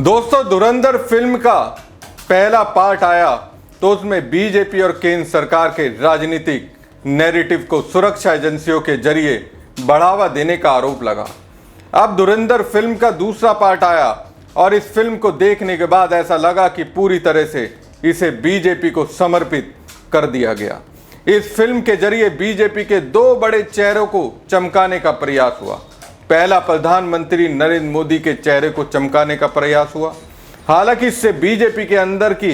दोस्तों, धुरंधर फिल्म का पहला पार्ट आया तो उसमें बीजेपी और केंद्र सरकार के राजनीतिक नैरेटिव को सुरक्षा एजेंसियों के जरिए बढ़ावा देने का आरोप लगा। अब धुरंधर फिल्म का दूसरा पार्ट आया और इस फिल्म को देखने के बाद ऐसा लगा कि पूरी तरह से इसे बीजेपी को समर्पित कर दिया गया। इस फिल्म के जरिए बीजेपी के दो बड़े चेहरों को चमकाने का प्रयास हुआ। पहला, प्रधानमंत्री नरेंद्र मोदी के चेहरे को चमकाने का प्रयास हुआ। हालांकि इससे बीजेपी के अंदर की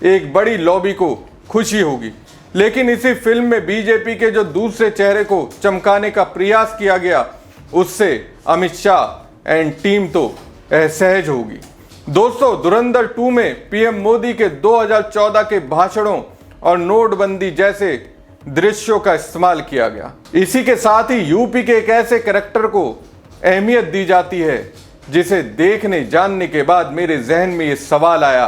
एक बड़ी लॉबी को खुशी होगी, लेकिन इसी फिल्म में बीजेपी के जो दूसरे चेहरे को चमकाने का प्रयास किया गया उससे अमित शाह एंड टीम तो असहज होगी। दोस्तों, धुरंधर 2 में पीएम मोदी के 2014 के भाषणों और नोटबंदी जैसे दृश्यों का इस्तेमाल किया गया। इसी के साथ ही यूपी के एक ऐसे कैरेक्टर को अहमियत दी जाती है जिसे देखने जानने के बाद मेरे जहन में ये सवाल आया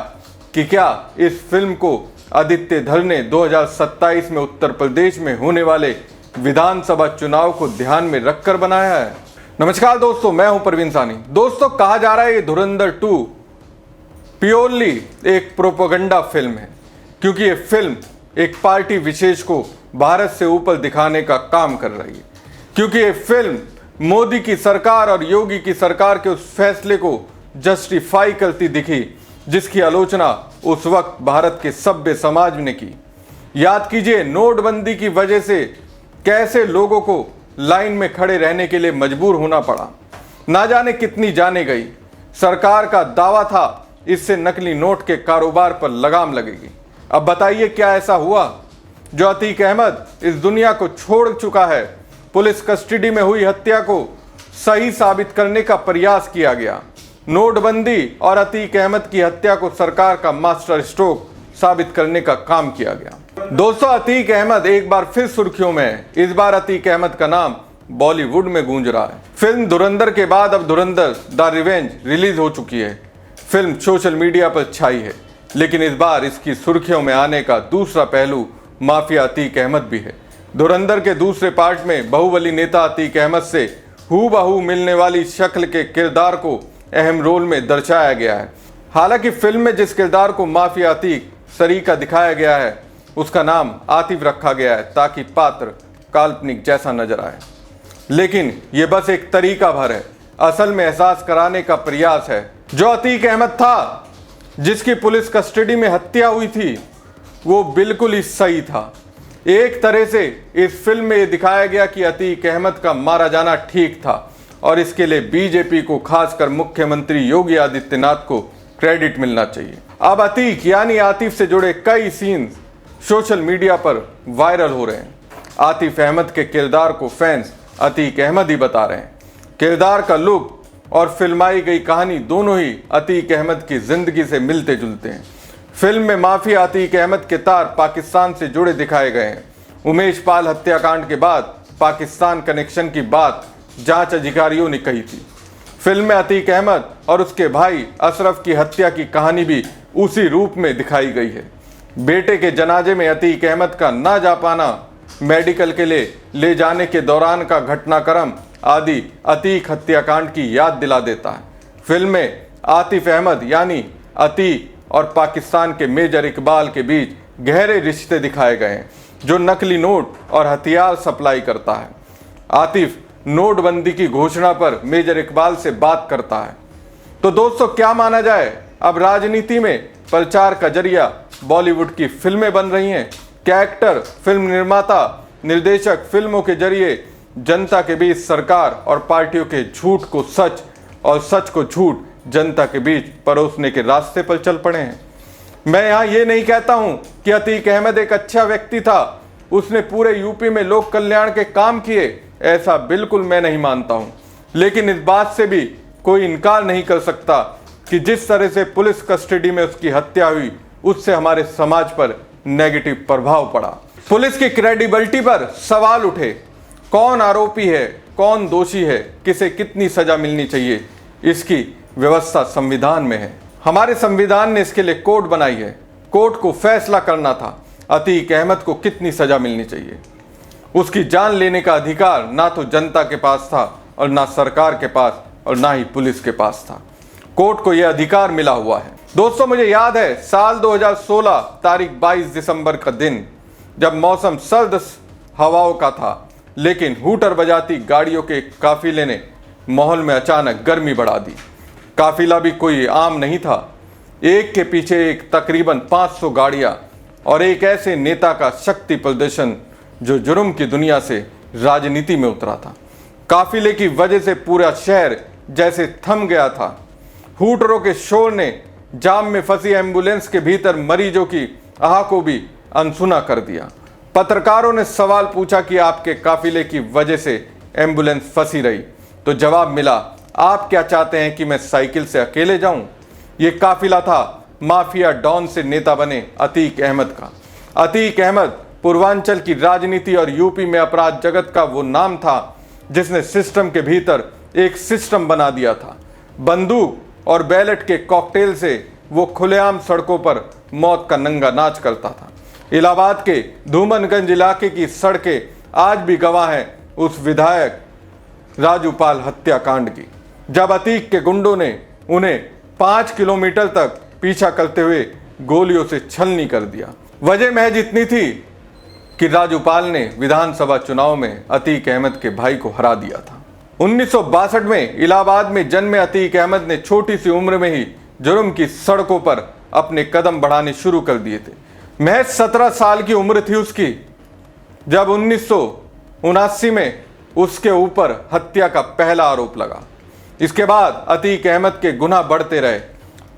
कि क्या इस फिल्म को आदित्य धर ने 2027 में उत्तर प्रदेश में होने वाले विधानसभा चुनाव को ध्यान में रखकर बनाया है। नमस्कार दोस्तों, मैं हूं परवीन सानी। दोस्तों, कहा जा रहा है ये धुरंधर 2 प्योरली एक प्रोपेगेंडा फिल्म है, क्योंकि ये फिल्म एक पार्टी विशेष को भारत से ऊपर दिखाने का काम कर रही है। क्योंकि ये फिल्म मोदी की सरकार और योगी की सरकार के उस फैसले को जस्टिफाई करती दिखी जिसकी आलोचना उस वक्त भारत के सभ्य समाज ने की। याद कीजिए, नोटबंदी की वजह से कैसे लोगों को लाइन में खड़े रहने के लिए मजबूर होना पड़ा। ना जाने कितनी जाने गई। सरकार का दावा था इससे नकली नोट के कारोबार पर लगाम लगेगी। अब बताइए, क्या ऐसा हुआ? जो अतीक अहमद इस दुनिया को छोड़ चुका है, पुलिस कस्टडी में हुई हत्या को सही साबित करने का प्रयास किया गया। नोटबंदी और अतीक अहमद की हत्या को सरकार का मास्टर स्ट्रोक साबित करने का काम किया गया। दोस्तों, अतीक अहमद एक बार फिर सुर्खियों में है। इस बार अतीक अहमद का नाम बॉलीवुड में गूंज रहा है। फिल्म धुरंधर के बाद अब धुरंधर द रिवेंज रिलीज हो चुकी है। फिल्म सोशल मीडिया पर छाई है, लेकिन इस बार इसकी सुर्खियों में आने का दूसरा पहलू माफिया अतीक अहमद भी है। धुरंधर के दूसरे पार्ट में बाहुबली नेता अतीक अहमद से हूबहू मिलने वाली शक्ल के किरदार को अहम रोल में दर्शाया गया है। हालांकि फिल्म में जिस किरदार को माफिया अतीक सरीका दिखाया गया है उसका नाम आतिफ रखा गया है ताकि पात्र काल्पनिक जैसा नजर आए, लेकिन ये बस एक तरीका भर है। असल में एहसास कराने का प्रयास है। जो अतीक अहमद था जिसकी पुलिस कस्टडी में हत्या हुई थी वो बिल्कुल ही सही था। एक तरह से इस फिल्म में ये दिखाया गया कि अतीक अहमद का मारा जाना ठीक था और इसके लिए बीजेपी को, खासकर मुख्यमंत्री योगी आदित्यनाथ को क्रेडिट मिलना चाहिए। अब अतीक यानी आतिफ से जुड़े कई सीन सोशल मीडिया पर वायरल हो रहे हैं। आतिफ अहमद के किरदार को फैंस अतीक अहमद ही बता रहे हैं। किरदार का लुक और फिल्माई गई कहानी दोनों ही अतीक अहमद की जिंदगी से मिलते जुलते हैं। फिल्म में माफिया अतीक अहमद के तार पाकिस्तान से जुड़े दिखाए गए हैं। उमेश पाल हत्याकांड के बाद पाकिस्तान कनेक्शन की बात जांच अधिकारियों ने कही थी। फिल्म में अतीक अहमद और उसके भाई अशरफ की हत्या की कहानी भी उसी रूप में दिखाई गई है। बेटे के जनाजे में अतीक अहमद का ना जा पाना, मेडिकल के लिए ले जाने के दौरान का घटनाक्रम आदि अतीक हत्याकांड की याद दिला देता है। फिल्म में आतिफ अहमद यानी अतीक और पाकिस्तान के मेजर इकबाल के बीच गहरे रिश्ते दिखाए गए हैं, जो नकली नोट और हथियार सप्लाई करता है। आतिफ नोटबंदी की घोषणा पर मेजर इकबाल से बात करता है। तो दोस्तों, क्या माना जाए, अब राजनीति में प्रचार का जरिया बॉलीवुड की फिल्में बन रही हैं। क्या एक्टर, फिल्म निर्माता, निर्देशक फिल्मों के जरिए जनता के बीच सरकार और पार्टियों के झूठ को सच और सच को झूठ जनता के बीच परोसने के रास्ते पर चल पड़े हैं। मैं यहाँ ये नहीं कहता हूँ कि अतीक अहमद एक अच्छा व्यक्ति था, उसने पूरे यूपी में लोक कल्याण के काम किए, ऐसा बिल्कुल मैं नहीं मानता हूँ। लेकिन इस बात से भी कोई इनकार नहीं कर सकता कि जिस तरह से पुलिस कस्टडी में उसकी हत्या हुई उससे हमारे समाज पर नेगेटिव प्रभाव पड़ा। पुलिस की क्रेडिबिलिटी पर सवाल उठे। कौन आरोपी है, कौन दोषी है, किसे कितनी सजा मिलनी चाहिए, इसकी व्यवस्था संविधान में है। हमारे संविधान ने इसके लिए कोर्ट बनाई है। कोर्ट को फैसला करना था अतीक अहमद को कितनी सजा मिलनी चाहिए। उसकी जान लेने का अधिकार ना तो जनता के पास था और ना सरकार के पास और ना ही पुलिस के पास था। कोर्ट को यह अधिकार मिला हुआ है। दोस्तों, मुझे याद है साल 2016 तारीख 22 दिसंबर का दिन, जब मौसम सर्द हवाओं का था, लेकिन हूटर बजाती गाड़ियों के काफिले ने माहौल में अचानक गर्मी बढ़ा दी। काफिला भी कोई आम नहीं था, एक के पीछे एक तकरीबन 500 गाड़ियां और एक ऐसे नेता का शक्ति प्रदर्शन जो जुर्म की दुनिया से राजनीति में उतरा था। काफिले की वजह से पूरा शहर जैसे थम गया था। हूटरों के शोर ने जाम में फंसी एम्बुलेंस के भीतर मरीजों की आह को भी अनसुना कर दिया। पत्रकारों ने सवाल पूछा कि आपके काफिले की वजह से एम्बुलेंस फंसी रही, तो जवाब मिला, आप क्या चाहते हैं कि मैं साइकिल से अकेले जाऊं? ये काफिला था माफिया डॉन से नेता बने अतीक अहमद का। अतीक अहमद पूर्वांचल की राजनीति और यूपी में अपराध जगत का वो नाम था जिसने सिस्टम के भीतर एक सिस्टम बना दिया था। बंदूक और बैलेट के कॉकटेल से वो खुलेआम सड़कों पर मौत का नंगा नाच करता था। इलाहाबाद के धूमनगंज इलाके की सड़कें आज भी गवाह हैं उस विधायक राजूपाल हत्याकांड की, जब अतीक के गुंडों ने उन्हें 5 किलोमीटर तक पीछा करते हुए गोलियों से छलनी कर दिया। वजह महज इतनी थी कि राजूपाल ने विधानसभा चुनाव में अतीक अहमद के भाई को हरा दिया था। 1962 में इलाहाबाद में जन्मे अतीक अहमद ने छोटी सी उम्र में ही जुर्म की सड़कों पर अपने कदम बढ़ाने शुरू कर दिए थे। महज 17 साल की उम्र थी उसकी जब 1979 में उसके ऊपर हत्या का पहला आरोप लगा। इसके बाद अतीक अहमद के गुनाह बढ़ते रहे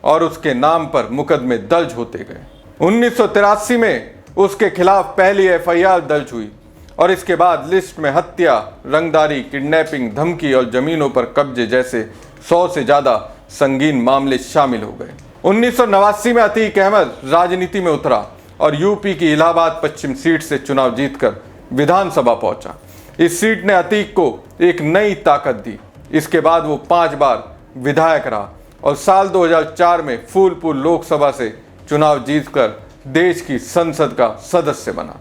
और उसके नाम पर मुकदमे दर्ज होते गए। 1983 में उसके खिलाफ पहली एफआईआर दर्ज हुई और इसके बाद लिस्ट में हत्या, रंगदारी, किडनैपिंग, धमकी और जमीनों पर कब्जे जैसे 100 से ज्यादा संगीन मामले शामिल हो गए। 1989 में अतीक अहमद राजनीति में उतरा और यूपी की इलाहाबाद पश्चिम सीट से चुनाव जीतकर विधानसभा पहुंचा। इस सीट ने अतीक को एक नई ताकत दी। इसके बाद वो 5 बार विधायक रहा और साल 2004 में फूलपुर लोकसभा से चुनाव जीतकर देश की संसद का सदस्य बना।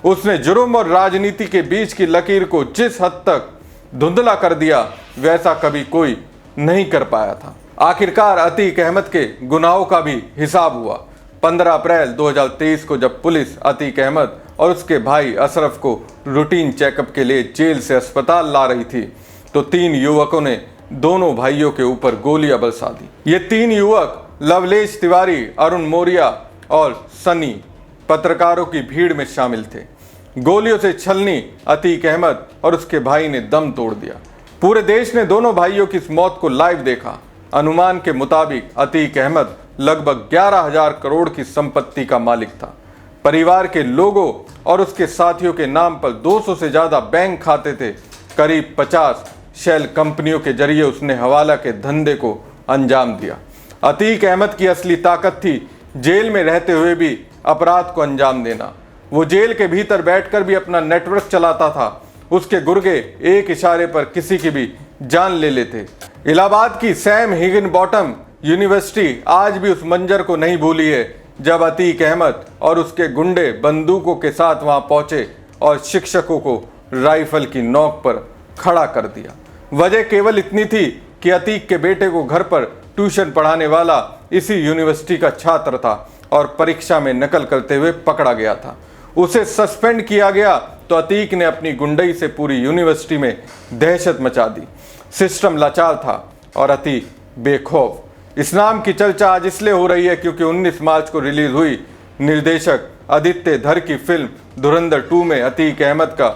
उसने जुर्म और राजनीति के बीच की लकीर को जिस हद तक धुंधला कर दिया, वैसा कभी कोई नहीं कर पाया था। आखिरकार अतीक अहमद के गुनाहों का भी हिसाब हुआ। 15 अप्रैल 2023 को जब पुलिस अतीक अहमद और उसके भाई अशरफ को रूटीन चेकअप के लिए जेल से अस्पताल ला रही थी, तो 3 युवकों ने दोनों भाइयों के ऊपर गोलियां बरसा दी। ये 3 युवक लवलेश तिवारी, अरुण मौर्य और सनी पत्रकारों की भीड़ में शामिल थे। गोलियों से छलनी अतीक अहमद और उसके भाई ने दम तोड़ दिया। पूरे देश ने दोनों भाइयों की इस मौत को लाइव देखा। अनुमान के मुताबिक अतीक अहमद लगभग 11,000 करोड़ की संपत्ति का मालिक था। परिवार के लोगों और उसके साथियों के नाम पर 200 से ज्यादा बैंक खाते थे। करीब 50 शेल कंपनियों के जरिए उसने हवाला के धंधे को अंजाम दिया। अतीक अहमद की असली ताकत थी जेल में रहते हुए भी अपराध को अंजाम देना। वो जेल के भीतर बैठकर भी अपना नेटवर्क चलाता था। उसके गुर्गे एक इशारे पर किसी की भी जान ले लेते। इलाहाबाद की सैम हिगिनबॉटम यूनिवर्सिटी आज भी उस मंजर को नहीं भूली है जब अतीक अहमद और उसके गुंडे बंदूकों के साथ वहां पहुंचे और शिक्षकों को राइफल की नोक पर खड़ा कर दिया। वजह केवल इतनी थी कि अतीक के बेटे को घर पर ट्यूशन पढ़ाने वाला इसी यूनिवर्सिटी का छात्र था और परीक्षा में नकल करते हुए पकड़ा गया था। उसे सस्पेंड किया गया तो अतीक ने अपनी गुंडई से पूरी यूनिवर्सिटी में दहशत मचा दी। सिस्टम लाचार था और अतीक बेखौफ। इस नाम की चर्चा आज इसलिए हो रही है क्योंकि 19 मार्च को रिलीज हुई निर्देशक आदित्य धर की फिल्म धुरंधर 2 में अतीक अहमद का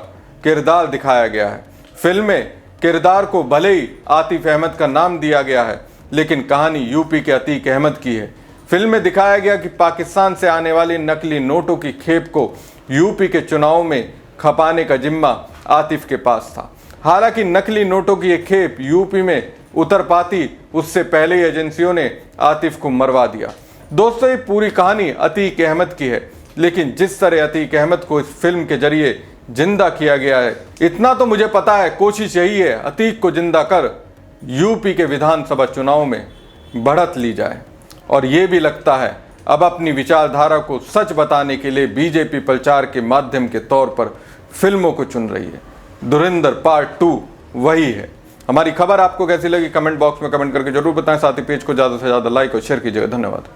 किरदार दिखाया गया है। फिल्म में किरदार को भले ही आतिफ अहमद का नाम दिया गया है, लेकिन कहानी यूपी के अतीक अहमद की है। फिल्म में दिखाया गया कि पाकिस्तान से आने वाली नकली नोटों की खेप को यूपी के चुनाव में खपाने का जिम्मा आतिफ के पास था। हालांकि नकली नोटों की ये खेप यूपी में उतर पाती उससे पहले ही एजेंसियों ने आतिफ को मरवा दिया। दोस्तों, ये पूरी कहानी अतीक अहमद की है, लेकिन जिस तरह अतीक अहमद को इस फिल्म के जरिए जिंदा किया गया है, इतना तो मुझे पता है कोशिश यही है अतीक को जिंदा कर यूपी के विधानसभा चुनाव में बढ़त ली जाए। और ये भी लगता है अब अपनी विचारधारा को सच बताने के लिए बीजेपी प्रचार के माध्यम के तौर पर फिल्मों को चुन रही है। धुरंधर पार्ट 2 वही है। हमारी खबर आपको कैसी लगी कमेंट बॉक्स में कमेंट करके जरूर बताएं। साथ ही पेज को ज़्यादा से ज़्यादा लाइक और शेयर कीजिएगा। धन्यवाद।